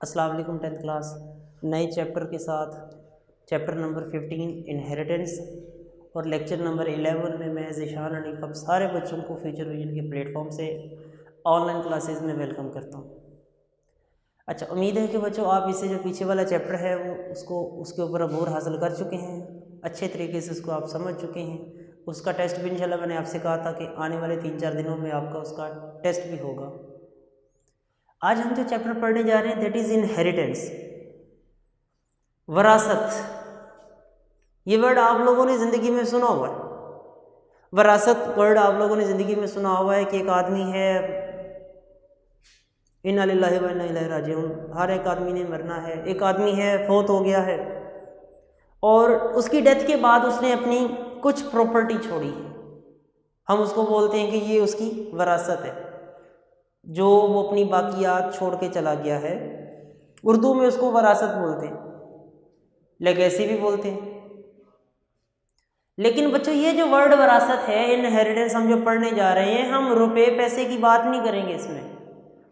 अस्सलाम वालेकुम 10th class नए चैप्टर के साथ चैप्टर नंबर 15 इनहेरिटेंस और लेक्चर नंबर 11 में मैं ज़ीशान हनीफ अब सारे बच्चों को फ्यूचर विजन के प्लेटफॉर्म से ऑनलाइन क्लासेस में वेलकम करता हूँ। अच्छा, उम्मीद है कि बच्चों आप इससे जो पीछे वाला चैप्टर है वो उसके ऊपर अबूर हासिल कर चुके हैं, अच्छे तरीके से उसको आप समझ चुके हैं। उसका टेस्ट भी इंशाल्लाह मैंने आपसे कहा था कि आने वाले 3-4 दिनों में आपका उसका टेस्ट भी होगा। आज हम जो चैप्टर पढ़ने जा रहे हैं दैट इज़ इनहेरिटेंस, वरासत। ये वर्ड आप लोगों ने ज़िंदगी में सुना हुआ है। वरासत वर्ड आप लोगों ने ज़िंदगी में सुना हुआ है कि एक आदमी है, इन्ना लिल्लाहि व इन्ना इलैहि राजिऊन, हर एक आदमी ने मरना है। एक आदमी है, फौत हो गया है और उसकी डेथ के बाद उसने अपनी कुछ प्रॉपर्टी छोड़ी है। हम उसको बोलते हैं कि ये उसकी वरासत है, जो वो अपनी बाकियात छोड़ के चला गया है। उर्दू में उसको वरासत बोलते हैं, लेगेसी भी बोलते हैं। लेकिन बच्चों ये जो वर्ड वरासत है, इनहेरिटेंस, हम जो पढ़ने जा रहे हैं, हम रुपए पैसे की बात नहीं करेंगे इसमें।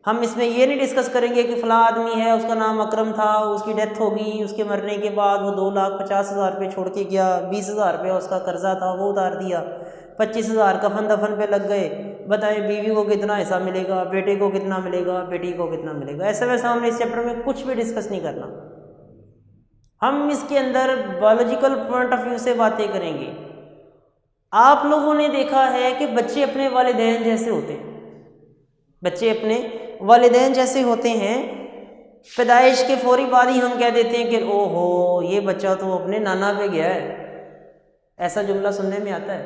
हम इसमें ये नहीं डिस्कस करेंगे कि फ़लाँ आदमी है, उसका नाम अकरम था, उसकी डेथ होगी, उसके मरने के बाद वो 2,50,000 रुपये छोड़ के गया, 20,000 रुपये उसका कर्जा था वो उतार दिया, 25,000 कफन दफन पे लग गए। बताएं बीवी को कितना हिस्सा मिलेगा, बेटे को कितना मिलेगा, बेटी को कितना मिलेगा। ऐसा वैसा हमने इस चैप्टर में कुछ भी डिस्कस नहीं करना। हम इसके अंदर बायोलॉजिकल पॉइंट ऑफ व्यू से बातें करेंगे। आप लोगों ने देखा है कि बच्चे अपने वालिदैन जैसे होते हैं, बच्चे अपने वालिदैन जैसे होते हैं। पैदाइश के फौरी बाद ही हम कह देते हैं कि ओहो ये बच्चा तो अपने नाना पे गया है। ऐसा जुमला सुनने में आता है।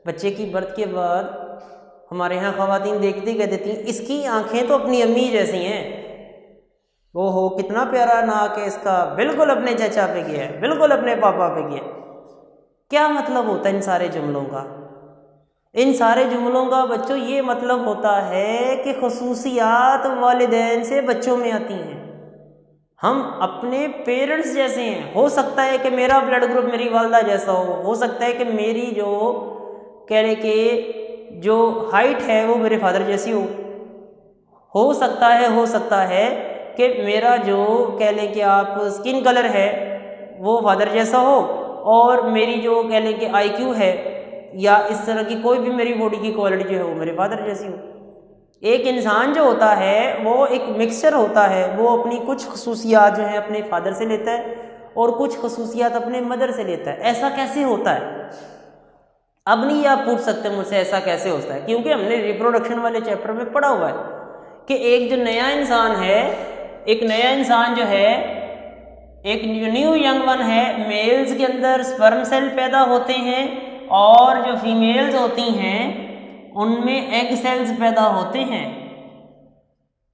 बच्चे की बर्थ के बाद हमारे यहाँ ख़वातीन देखती कह देती हैं इसकी आंखें तो अपनी अम्मी जैसी हैं, ओहो कितना प्यारा नाक है इसका, बिल्कुल अपने चचा पे गया है, बिल्कुल अपने पापा पे गया है। क्या मतलब होता है इन सारे जुमलों का? इन सारे जुमलों का बच्चों ये मतलब होता है कि खुसूसियात वालिदैन से बच्चों में आती हैं। हम अपने पेरेंट्स जैसे हैं। हो सकता है कि मेरा ब्लड ग्रुप मेरी वालदा जैसा हो सकता है कि मेरी जो कह रहे कि जो हाइट है वो मेरे फादर जैसी हो सकता है कि मेरा जो कह लें कि आप स्किन कलर है वो फादर जैसा हो, और मेरी जो कह लें कि IQ है या इस तरह की कोई भी मेरी बॉडी की क्वालिटी जो है वो मेरे फादर जैसी हो। एक इंसान जो होता है वो एक मिक्सचर होता है, वो अपनी कुछ खसूसियात जो है अपने फादर से लेता है और कुछ खसूसियात अपने मदर से लेता है। ऐसा कैसे होता है? अब नहीं आप पूछ सकते मुझसे ऐसा कैसे होता है, क्योंकि हमने रिप्रोडक्शन वाले चैप्टर में पढ़ा हुआ है कि एक जो नया इंसान है, एक नया इंसान जो है, एक न्यू यंग वन है, मेल्स के अंदर स्पर्म सेल पैदा होते हैं और जो फीमेल्स होती हैं उनमें एग सेल्स पैदा होते हैं।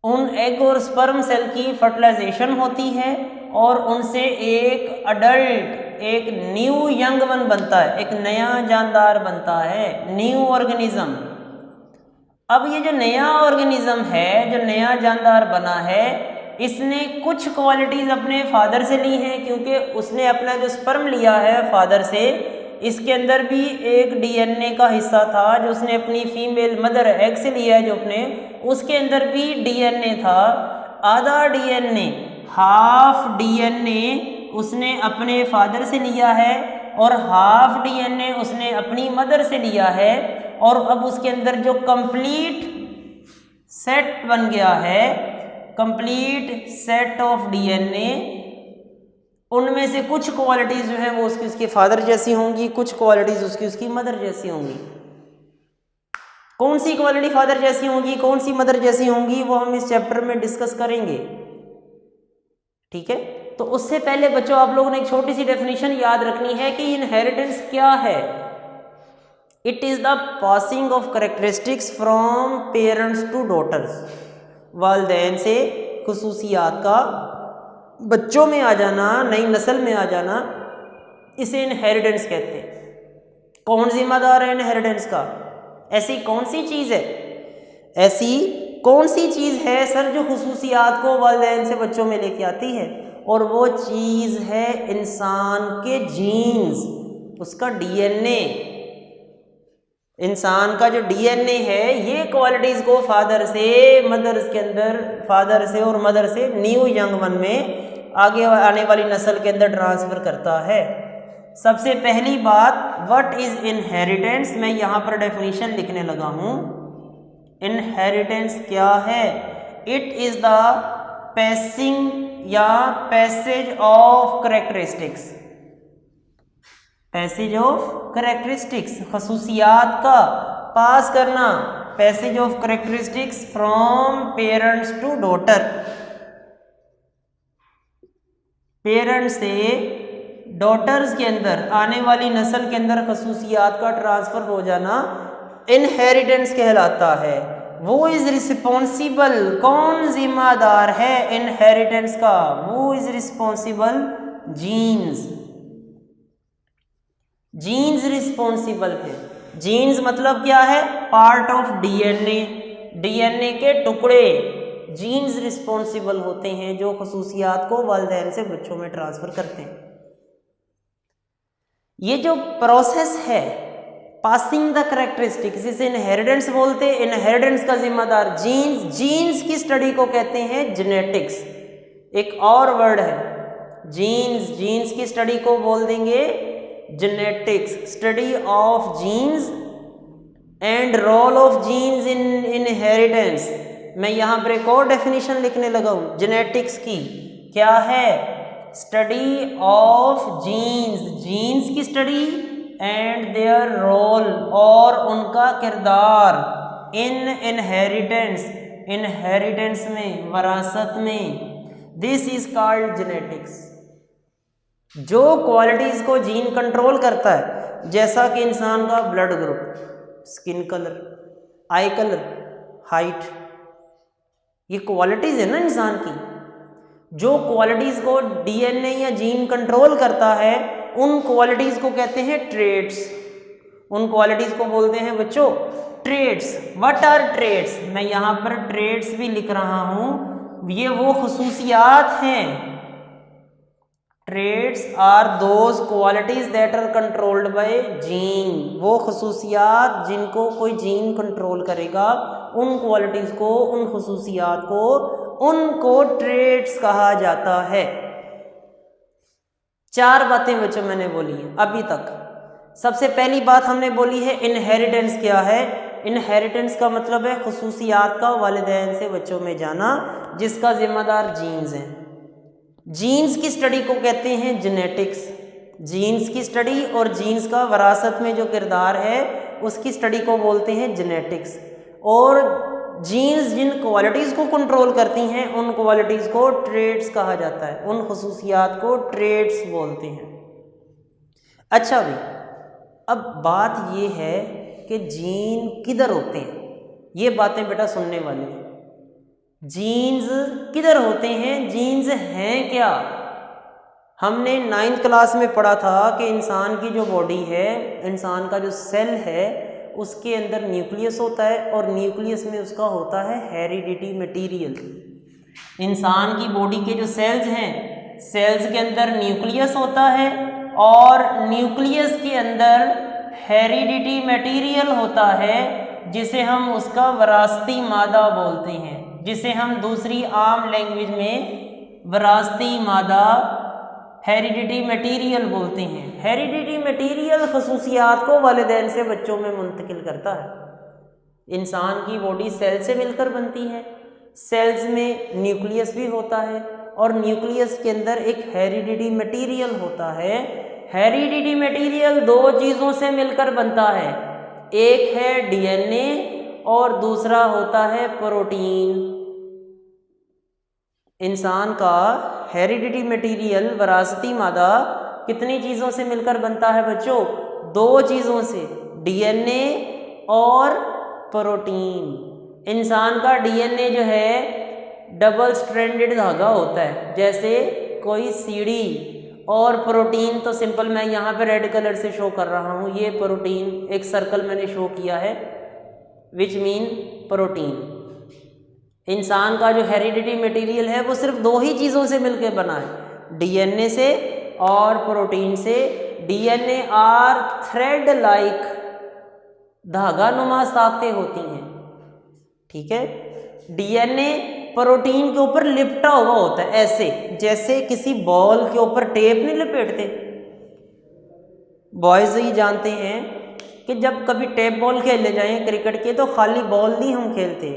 उन एग और स्पर्म सेल की फर्टिलाइजेशन होती है और उनसे एक अडल्ट, एक न्यू यंग वन बनता है, एक नया जानदार बनता है, न्यू ऑर्गेनिज्म। अब ये जो नया ऑर्गेनिज्म है, जो नया जानदार बना है, इसने कुछ क्वालिटीज़ अपने फादर से ली हैं, क्योंकि उसने अपना जो स्पर्म लिया है फादर से, इसके अंदर भी एक DNA का हिस्सा था जो उसने अपनी फीमेल मदर एग से लिया है, जो अपने उसके अंदर भी DNA था। आधा DNA, हाफ DNA उसने अपने फादर से लिया है और हाफ DNA उसने अपनी मदर से लिया है। और अब उसके अंदर जो कंप्लीट सेट बन गया है, कंप्लीट सेट ऑफ DNA, उनमें से कुछ क्वालिटीज़ जो है वो उसके फादर जैसी होंगी, कुछ क्वालिटीज़ उसकी मदर जैसी होंगी। कौन सी क्वालिटी फादर जैसी होंगी, कौन सी मदर जैसी होंगी, वो हम इस चैप्टर में डिस्कस करेंगे। ठीक है, तो उससे पहले बच्चों आप लोगों ने एक छोटी सी डेफिनेशन याद रखनी है कि इनहेरिटेंस क्या है। It is the passing of characteristics from parents to daughters. वालिदैन से खुसूसियात का बच्चों में आ जाना, नई नस्ल में आ जाना, इसे इनहेरिटेंस कहते हैं। कौन जिम्मेदार है इनहेरिटेंस का? ऐसी कौन सी चीज़ है, ऐसी कौन सी चीज़ है सर जो खुसूसियात को वालिदैन से बच्चों में लेके आती है? और वो चीज़ है इंसान के जीन्स, उसका DNA। इंसान का जो डीएनए है ये क्वालिटीज को फादर से मदर्स के अंदर, फादर से और मदर से न्यू यंग वन में आगे आने वाली नस्ल के अंदर ट्रांसफर करता है। सबसे पहली बात, व्हाट इज इनहेरिटेंस, मैं यहाँ पर डेफिनेशन लिखने लगा हूँ। इनहेरिटेंस क्या है? इट इज द पैसिंग या passage of characteristics, passage of characteristics, खसूसियात का पास करना, passage of characteristics from parents to daughter, parents से डॉटर्स के अंदर, आने वाली नस्ल के अंदर खसूसियात का ट्रांसफर हो जाना इनहेरिटेंस कहलाता है। वो इज रिस्पॉन्सिबल, कौन जिम्मेदार है इनहेरिटेंस का? वो is responsible genes, genes responsible है। जीन्स मतलब क्या है? पार्ट ऑफ डीएनए, डीएनए के टुकड़े जीन्स रिस्पॉन्सिबल होते हैं जो खसूसियात को वालिदैन से बच्चों में ट्रांसफर करते हैं। ये जो प्रोसेस है पासिंग द करेक्टरिस्टिक्स, इसे इनहेरिटेंस बोलते हैं। इनहेरिटेंस का जिम्मेदार जीन्स, जीन्स की स्टडी को कहते हैं जेनेटिक्स। एक और वर्ड है जीन्स, जीन्स की स्टडी को बोल देंगे genetics, study of genes and role of genes in inheritance. मैं यहाँ पर एक और डेफिनेशन लिखने लगा हूँ जेनेटिक्स की, क्या है? स्टडी ऑफ जीन्स, जीन्स की स्टडी एंड देयर रोल, और उनका किरदार इन इनहेरिटेंस, इनहेरिटेंस में, वरासत में। This is called genetics. जो क्वालिटीज को जीन कंट्रोल करता है, जैसा कि इंसान का ब्लड ग्रुप, स्किन कलर, आई कलर, हाइट, ये क्वालिटीज है ना इंसान की। जो क्वालिटीज को डीएनए या जीन कंट्रोल करता है उन क्वालिटीज को कहते हैं ट्रेड्स। उन क्वालिटीज को बोलते हैं बच्चों ट्रेड्स। What are trades? मैं यहाँ पर ट्रेड्स भी लिख रहा हूँ। ये वो खसूसियात हैं, traits are those qualities that are controlled by gene. वो खसूसियात जिनको कोई जीन कंट्रोल करेगा, उन क्वालिटीज को, उन खसूसियात को, उनको ट्रेड्स कहा जाता है। 4 बातें बच्चों मैंने बोली हैं अभी तक। सबसे पहली बात हमने बोली है इनहेरिटेंस क्या है। इनहेरिटेंस का मतलब है खसूसियात का वालिदैन से बच्चों में जाना, जिसका जिम्मेदार जीन्स हैं। जीन्स की स्टडी को कहते हैं जेनेटिक्स। जीन्स की स्टडी और जीन्स का वरासत में जो किरदार है उसकी स्टडी को बोलते हैं जेनेटिक्स। और जीन्स जिन क्वालिटीज़ को कंट्रोल करती हैं उन क्वालिटीज़ को ट्रेड्स कहा जाता है, उन खसूसियात को ट्रेड्स बोलते हैं। अच्छा भाई, अब बात ये है कि जीन किधर होते हैं, ये बातें बेटा सुनने वाली हैं। जीन्स किधर होते हैं, जीन्स हैं क्या? हमने 9th क्लास में पढ़ा था कि इंसान की जो बॉडी है, इंसान का जो सेल है, उसके अंदर न्यूक्लियस होता है और न्यूक्लियस में उसका होता है हेरिडिटी मटेरियल। इंसान की बॉडी के जो सेल्स हैं, सेल्स के अंदर न्यूक्लियस होता है और न्यूक्लियस के अंदर हेरिडिटी मटेरियल होता है, जिसे हम उसका विरासती मादा बोलते हैं, जिसे हम दूसरी आम लैंग्वेज में विरासती मादा, हेरिडिटी मटेरियल बोलते हैं। हेरिडिटी मटेरियल खसूसियात को वालिदैन से बच्चों में मुंतकिल करता है। इंसान की बॉडी सेल से मिलकर बनती है, सेल्स में न्यूक्लियस भी होता है और न्यूक्लियस के अंदर एक हेरिडिटी मटेरियल होता है। हेरिडिटी मटेरियल 2 चीज़ों से मिलकर बनता है, एक है डीएनए और दूसरा होता है प्रोटीन। इंसान का हेरिडिटी मटेरियल, विरासती मादा, कितनी चीज़ों से मिलकर बनता है बच्चों? 2 चीज़ों से, डीएनए और प्रोटीन। इंसान का डीएनए जो है डबल स्ट्रैंडेड धागा होता है, जैसे कोई सीढ़ी, और प्रोटीन तो सिंपल मैं यहाँ पे रेड कलर से शो कर रहा हूँ। ये प्रोटीन, एक सर्कल मैंने शो किया है, विच मीन प्रोटीन। इंसान का जो हेरिडिटी मटेरियल है वो सिर्फ 2 ही चीज़ों से मिलकर बना है, डीएनए से और प्रोटीन से। डीएनए आर थ्रेड लाइक, धागा नुमा साख्तें होती हैं, ठीक है। डीएनए प्रोटीन के ऊपर लिपटा हुआ होता है, ऐसे जैसे किसी बॉल के ऊपर टेप नहीं लपेटते। बॉयज़ ये जानते हैं कि जब कभी टेप बॉल खेलने जाएं क्रिकेट के, तो खाली बॉल नहीं हम खेलते,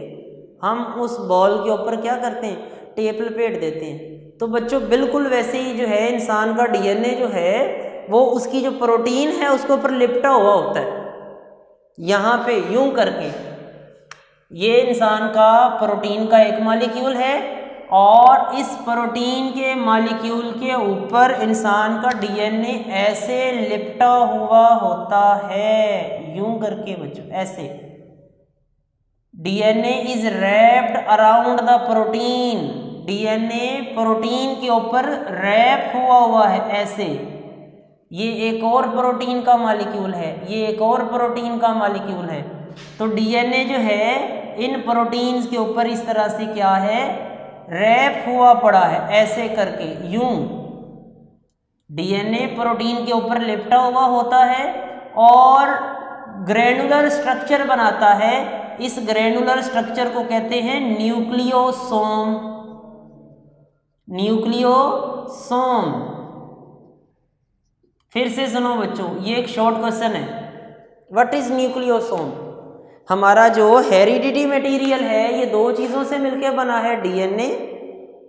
हम उस बॉल के ऊपर क्या करते हैं, टेप लपेट देते हैं। तो बच्चों बिल्कुल वैसे ही जो है इंसान का डीएनए जो है वो उसकी जो प्रोटीन है उसके ऊपर लिपटा हुआ होता है, यहाँ पे यूं करके। ये इंसान का प्रोटीन का एक मॉलिक्यूल है और इस प्रोटीन के मॉलिक्यूल के ऊपर इंसान का डीएनए ऐसे लिपटा हुआ होता है, यूं करके बच्चों, ऐसे। DNA is wrapped around the protein, DNA protein के ऊपर रैप हुआ है ऐसे। ये एक और प्रोटीन का मॉलिक्यूल है, ये एक और प्रोटीन का मॉलिक्यूल है। तो डीएनए जो है इन प्रोटीन्स के ऊपर इस तरह से क्या है, रैप हुआ पड़ा है ऐसे करके, यूं। डीएनए प्रोटीन के ऊपर लिपटा हुआ होता है और ग्रेनुलर स्ट्रक्चर बनाता है। इस ग्रेनुलर स्ट्रक्चर को कहते हैं न्यूक्लियोसोम, न्यूक्लियोसोम। फिर से सुनो बच्चों, ये एक शॉर्ट क्वेश्चन है, व्हाट इज न्यूक्लियोसोम। हमारा जो हेरिडिटी मटेरियल है ये दो चीज़ों से मिलकर बना है, डीएनए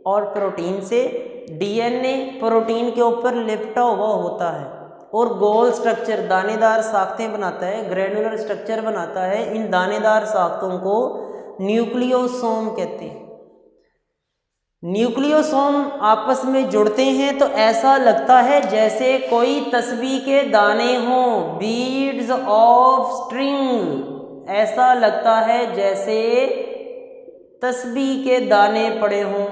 और प्रोटीन से। डीएनए प्रोटीन के ऊपर लिपटा हुआ होता है और गोल स्ट्रक्चर, दानेदार साख्तें बनाता है, ग्रेनुलर स्ट्रक्चर बनाता है। इन दानेदार साख्तों को न्यूक्लियोसोम कहते हैं। न्यूक्लियोसोम आपस में जुड़ते हैं तो ऐसा लगता है जैसे कोई तस्बीह के दाने हों, बीड्स ऑफ स्ट्रिंग। ऐसा लगता है जैसे तस्बीह के दाने पड़े हों।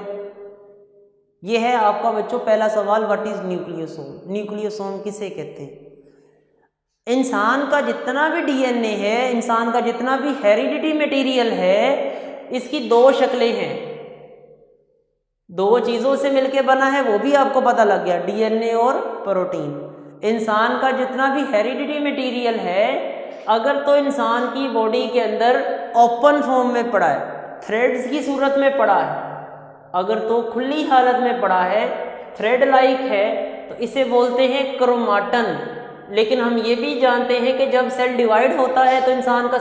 यह है आपका बच्चों पहला सवाल, व्हाट इज न्यूक्लियोसोम। न्यूक्लियोसोम किसे कहते हैं। इंसान का जितना भी डीएनए है, इंसान का जितना भी हेरिडिटी मटेरियल है, इसकी दो शक्लें हैं, दो चीज़ों से मिलके बना है, वो भी आपको पता लग गया, डीएनए और प्रोटीन। इंसान का जितना भी हेरिडिटी मटेरियल है, अगर तो इंसान की बॉडी के अंदर ओपन फॉर्म में पड़ा है, थ्रेड्स की सूरत में पड़ा है, अगर तो खुली हालत में पड़ा है, थ्रेड लाइक है, तो इसे बोलते हैं क्रोमाटन। लेकिन हम ये भी जानते हैं कि जब सेल डिवाइड होता है तो इंसान का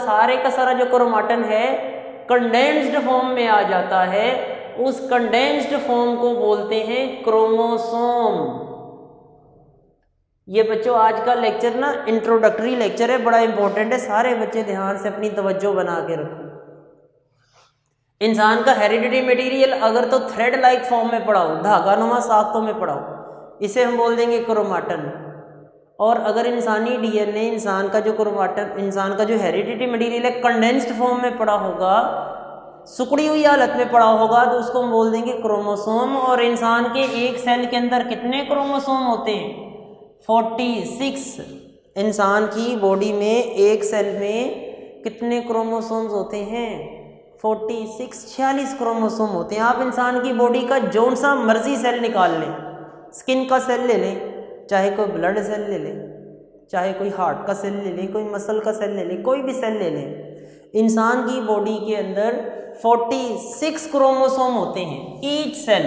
सारा जो क्रोमाटन है कंडेंस्ड फॉर्म में आ जाता है। उस कंडेंस्ड फॉर्म को बोलते हैं क्रोमोसोम। ये बच्चों आज का लेक्चर ना इंट्रोडक्टरी लेक्चर है, बड़ा इंपॉर्टेंट है, सारे बच्चे ध्यान से अपनी तवज्जो बना के रखो। इंसान का हेरिडिटी मटेरियल अगर तो थ्रेड लाइक फॉर्म में पड़ा हो, धागा नुमा साख्तों में पड़ा हो, इसे हम बोल देंगे क्रोमाटन। और अगर इंसानी डीएनए, इंसान का जो क्रोमाटन, इंसान का जो हेरिडिटी मटेरियल है कंडेंस्ड फॉर्म में पड़ा होगा, सुकड़ी हुई हालत में पड़ा होगा, तो उसको हम बोल देंगे क्रोमोसोम। और इंसान के एक सेल के अंदर कितने क्रोमोसोम होते हैं, 46। इंसान की बॉडी में एक सेल में कितने क्रोमोसोम्स होते हैं, 46, 46 क्रोमोसोम होते हैं। आप इंसान की बॉडी का जौन सा मर्जी सेल निकाल लें, स्किन का सेल ले लें, चाहे कोई ब्लड सेल ले लें, चाहे कोई हार्ट का सेल ले लें, कोई मसल का सेल ले लें, कोई भी सेल ले लें, इंसान की बॉडी के अंदर 46 क्रोमोसोम होते हैं ईच सेल।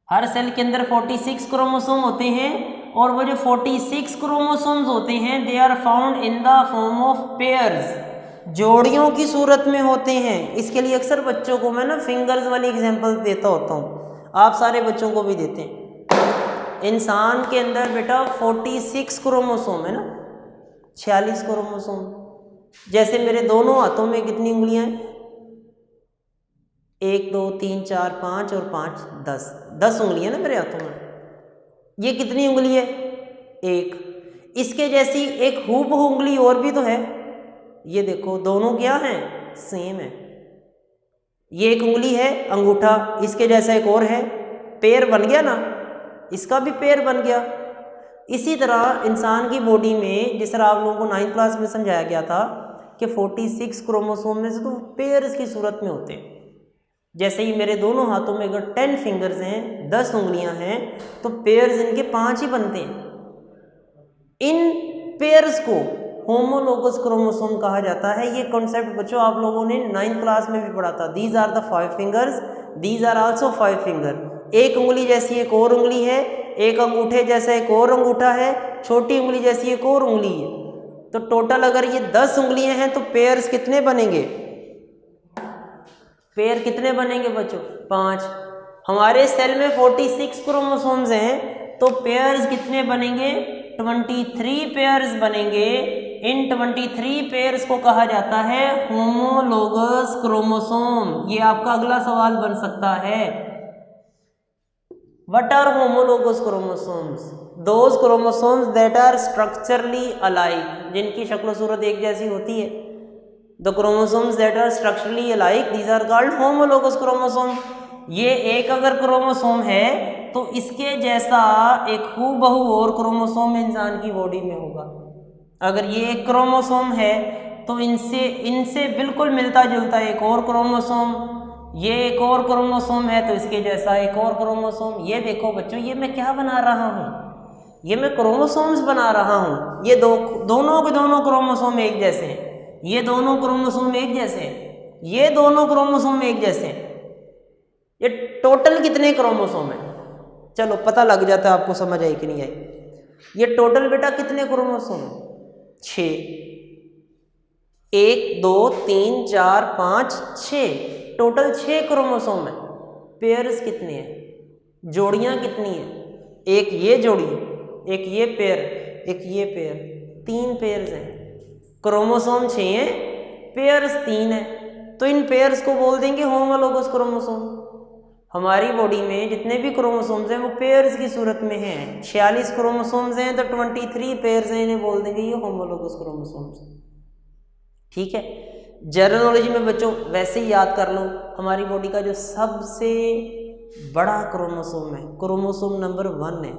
हर सेल के अंदर 46 क्रोमोसोम होते हैं और वो जो 46 क्रोमोसोम्स होते हैं they are found in the form of pairs, जोड़ियों की सूरत में होते हैं। इसके लिए अक्सर बच्चों को मैं ना फिंगर्स वाली एग्जांपल देता होता हूँ, आप सारे बच्चों को भी देते हैं। इंसान के अंदर बेटा 46 क्रोमोसोम है ना, 46 क्रोमोसोम। जैसे मेरे दोनों हाथों में कितनी उंगलियां हैं, 1 2 3 4 5 और 5 10 उंगलियां ना मेरे हाथों में। ये कितनी उंगली है, एक। इसके जैसी एक हूबहू उंगली और भी तो है, ये देखो दोनों क्या हैं, सेम है। ये एक उंगली है अंगूठा, इसके जैसा एक और है, पैर बन गया ना, इसका भी पैर बन गया। इसी तरह इंसान की बॉडी में जिस तरह आप लोगों को 9th क्लास में समझाया गया था कि 46 क्रोमोसोम में से तो पेयर्स की सूरत में होते हैं। जैसे ही मेरे दोनों हाथों में अगर 10 फिंगर्स हैं, 10 उंगलियां हैं, तो पेयर्स इनके 5 ही बनते हैं। इन पेयर्स को होमोलोगस क्रोमोसोम कहा जाता है। ये कॉन्सेप्ट बच्चों आप लोगों ने 9th क्लास में भी पढ़ा था। These are the 5 fingers, these are also 5 finger. एक उंगली जैसी एक और उंगली है, एक अंगूठे जैसा एक और अंगूठा है, छोटी उंगली जैसी एक और उंगली है। तो टोटल अगर ये 10 उंगलियां हैं तो पेयर्स कितने बनेंगे? पेयर कितने बनेंगे बच्चों? 5। हमारे सेल में 46 क्रोमोसोम्स हैं तो पेयर्स कितने बनेंगे? 23 पेयर्स बनेंगे। इन 23 पेयर्स को कहा जाता है होमोलोगस क्रोमोसोम। ये आपका अगला सवाल बन सकता है। What are homologous chromosomes? Those chromosomes that are structurally alike, जिनकी शक्ल सूरत एक जैसी होती है। The chromosomes that are structurally alike, these are called homologous chromosome। ये एक अगर क्रोमोसोम है तो इसके जैसा एक हूबहू और क्रोमोसोम इंसान की बॉडी में होगा। अगर ये एक क्रोमोसोम है तो इनसे बिल्कुल मिलता जुलता एक और क्रोमोसोम, ये एक और क्रोमोसोम है तो इसके जैसा एक और क्रोमोसोम। ये देखो बच्चों, ये मैं क्या बना रहा हूँ? ये मैं क्रोमोसोम्स बना रहा हूँ। ये दोनों के दोनों क्रोमोसोम एक जैसे हैं, ये दोनों क्रोमोसोम एक जैसे हैं, ये दोनों क्रोमोसोम एक जैसे हैं। ये टोटल कितने क्रोमोसोम हैं? चलो पता लग जाता है आपको, समझ आई कि नहीं आई। ये टोटल बेटा कितने क्रोमोसोम? 6। 1 2 3 4 5 6, टोटल 6 क्रोमोसोम है। पेयर्स कितने हैं? जोड़ियां कितनी हैं? एक ये जोड़ी, एक ये पेयर, एक ये पेयर, 3 पेयर्स हैं। क्रोमोसोम 6 हैं, पेयर्स 3 हैं, तो इन पेयर्स को बोल देंगे होमोलोगस क्रोमोसोम। हमारी बॉडी में जितने भी क्रोमोसोम्स हैं वो पेयर्स की सूरत में हैं। 46 क्रोमोसोम्स हैं तो 23 पेयर्स हैं, इन्हें बोल देंगे ये होमोलोगस क्रोमोसोम्स। ठीक है। जनरल नॉलेज में बच्चों वैसे ही याद कर लो, हमारी बॉडी का जो सबसे बड़ा क्रोमोसोम है क्रोमोसोम नंबर 1 है,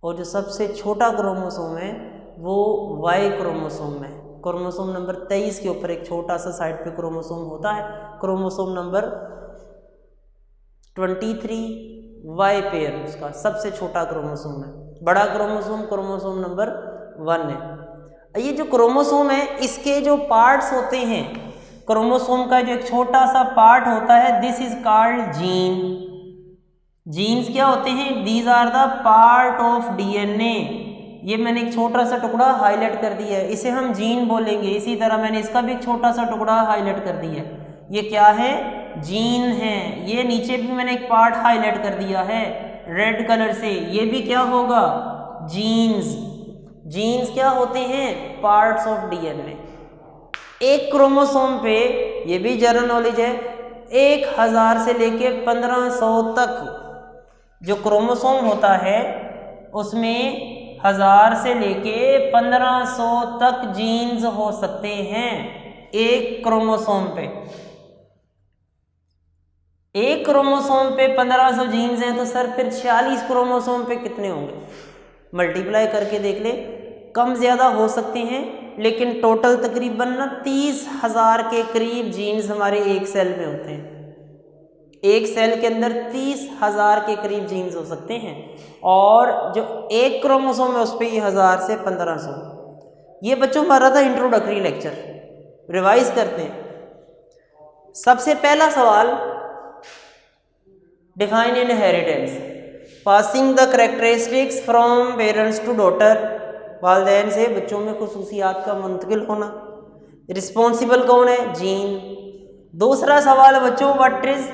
और जो सबसे छोटा क्रोमोसोम है वो वाई क्रोमोसोम है। क्रोमोसोम नंबर 23 के ऊपर एक छोटा सा साइड पे क्रोमोसोम होता है, क्रोमोसोम नंबर 23 वाई पेयर उसका सबसे छोटा क्रोमोसोम है। बड़ा क्रोमोसोम क्रोमोसोम नंबर 1 है। ये जो क्रोमोसोम है इसके जो पार्ट्स होते हैं, क्रोमोसोम का जो एक छोटा सा पार्ट होता है, this is called gene. Genes क्या होते हैं? These are the part of DNA. ये मैंने एक छोटा सा टुकड़ा हाईलाइट कर दिया है, इसे हम जीन बोलेंगे। इसी तरह मैंने इसका भी एक छोटा सा टुकड़ा हाईलाइट कर दिया है, ये क्या है? जीन है। ये नीचे भी मैंने एक पार्ट हाईलाइट कर दिया है रेड कलर से, ये भी क्या होगा? जीन्स। जीन्स क्या होते हैं? Parts of DNA. एक क्रोमोसोम पे, ये भी जनरल नॉलेज है, 1000 से लेके 1500 तक जो क्रोमोसोम होता है उसमें 1000 से लेके 1500 तक जीन्स हो सकते हैं एक क्रोमोसोम पे। एक क्रोमोसोम पे 1500 जीन्स हैं तो सर फिर 46 क्रोमोसोम पे कितने होंगे? मल्टीप्लाई करके देख ले, कम ज़्यादा हो सकते हैं लेकिन टोटल तकरीबन 30,000 के करीब जीन्स हमारे एक सेल में होते हैं। एक सेल के अंदर 30,000 के करीब जीन्स हो सकते हैं, और जो एक क्रोमोसोम है उस पर 1000 से 1500। ये बच्चों हमारा था इंट्रोडक्टरी लेक्चर, रिवाइज करते हैं। सबसे पहला सवाल, define inheritance. Passing the characteristics from parents to daughter, वालिदैन से बच्चों में खुसूसियात का मुंतकिल होना। रिस्पॉन्सिबल कौन है? जीन। दूसरा सवाल बच्चों, what is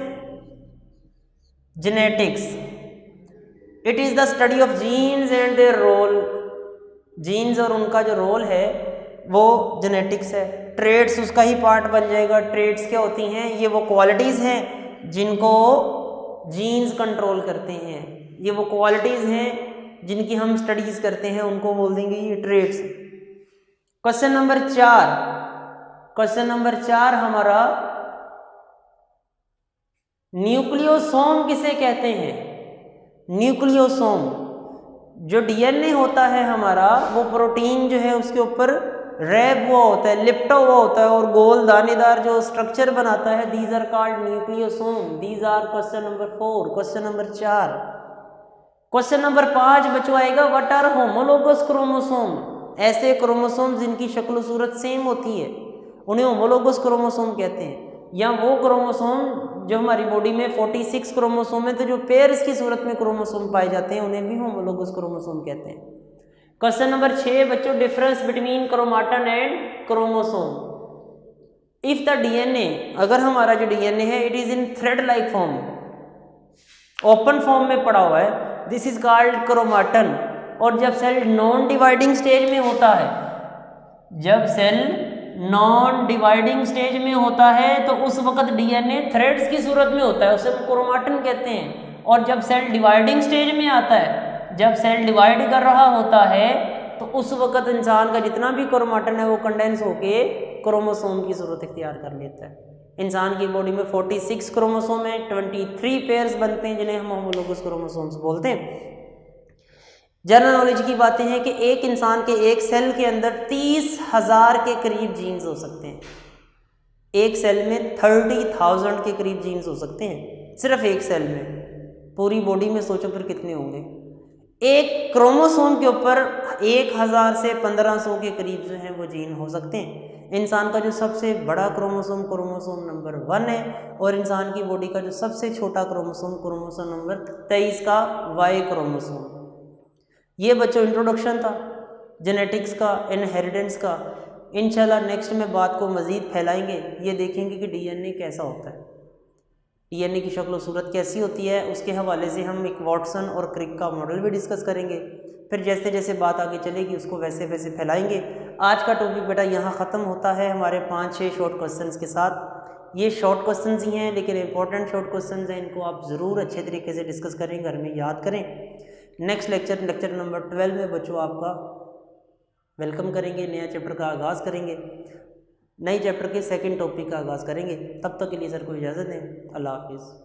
genetics? It is the study of genes and their role. Genes और उनका जो रोल है वो जेनेटिक्स है। ट्रेड्स उसका ही पार्ट बन जाएगा। ट्रेड्स क्या होती हैं? ये वो क्वालिटीज़ हैं जिनको जीन्स कंट्रोल करते हैं, ये वो क्वालिटीज़ हैं जिनकी हम स्टडीज करते हैं, उनको बोल देंगे ये traits. Question number 4, question number 4 हमारा, न्यूक्लियोसोम किसे कहते हैं? न्यूक्लियोसोम, जो डीएनए होता है हमारा, वो प्रोटीन जो है उसके ऊपर रैप हुआ होता है, लिपटा हुआ होता है, और गोल दानेदार जो स्ट्रक्चर बनाता है, these are called nucleosome. These are question number 4, question number 4। Question number 5 बच्चों आएगा, व्हाट आर होमोलोगस क्रोमोसोम? ऐसे क्रोमोसोम जिनकी शक्ल सूरत सेम होती है उन्हें होमोलोगस क्रोमोसोम कहते हैं। या वो क्रोमोसोम जो हमारी बॉडी में 46 क्रोमोसोम है तो जो पेयर्स की सूरत में क्रोमोसोम पाए जाते हैं उन्हें भी होमोलोगस क्रोमोसोम कहते हैं। क्वेश्चन नंबर 6 बच्चों, difference between chromatin and chromosome. If the DNA, अगर हमारा जो डीएनए है it is in thread like form, open form में पड़ा हुआ है, दिस इज कॉल्ड क्रोमाटन। और जब सेल नॉन डिवाइडिंग स्टेज में होता है, जब सेल नॉन डिवाइडिंग स्टेज में होता है तो उस वक्त डीएनए थ्रेड्स की सूरत में होता है, उसे हम क्रोमाटिन कहते हैं। और जब सेल डिवाइडिंग स्टेज में आता है, जब सेल डिवाइड कर रहा होता है तो उस वक्त इंसान का जितना भी क्रोमाटिन है वो कंडेंस होके क्रोमोसोम की सूरत इख्तियार कर लेता है। इंसान की बॉडी में 46 क्रोमोसोम है, 23 पेयर्स बनते हैं जिन्हें हम होमोलोगस क्रोमोसोम्स बोलते हैं। जनरल नॉलेज की बातें हैं कि एक इंसान के एक सेल के अंदर 30,000 के करीब जीन्स हो सकते हैं। एक सेल में 30,000 के करीब जीन्स हो सकते हैं, सिर्फ एक सेल में। पूरी बॉडी में सोचो फिर कितने होंगे। एक क्रोमोसोम के ऊपर 1000 से 1500 के करीब जो है वो जीन हो सकते हैं। इंसान का जो सबसे बड़ा क्रोमोसोम क्रोमोसोम नंबर 1 है और इंसान की बॉडी का जो सबसे छोटा क्रोमोसोम क्रोमोसोम नंबर 23 का वाई क्रोमोसोम। ये बच्चों इंट्रोडक्शन था जेनेटिक्स का, इनहेरिटेंस का। इंशाल्लाह नेक्स्ट में बात को मज़ीद फैलाएंगे, ये देखेंगे कि डीएनए कैसा होता है, डीएनए की शक्ल सूरत कैसी होती है। उसके हवाले से हम एक वॉटसन और क्रिक का मॉडल भी डिस्कस करेंगे। फिर जैसे जैसे बात आगे चलेगी उसको वैसे वैसे फैलाएंगे। आज का टॉपिक बेटा यहाँ ख़त्म होता है हमारे 5-6 शॉर्ट क्वेश्चंस के साथ। ये शॉर्ट क्वेश्चंस ही हैं लेकिन इंपॉर्टेंट शॉर्ट क्वेश्चंस हैं, इनको आप ज़रूर अच्छे तरीके से डिस्कस करें, घर में याद करें। नेक्स्ट लेक्चर नंबर 12 में बच्चों आपका वेलकम करेंगे, नया चैप्टर का आगाज़ करेंगे, नई चैप्टर के सेकंड टॉपिक का आगाज़ करेंगे। तब तक के लिए सर को इजाज़त दें। अल्लाह हाफिज़।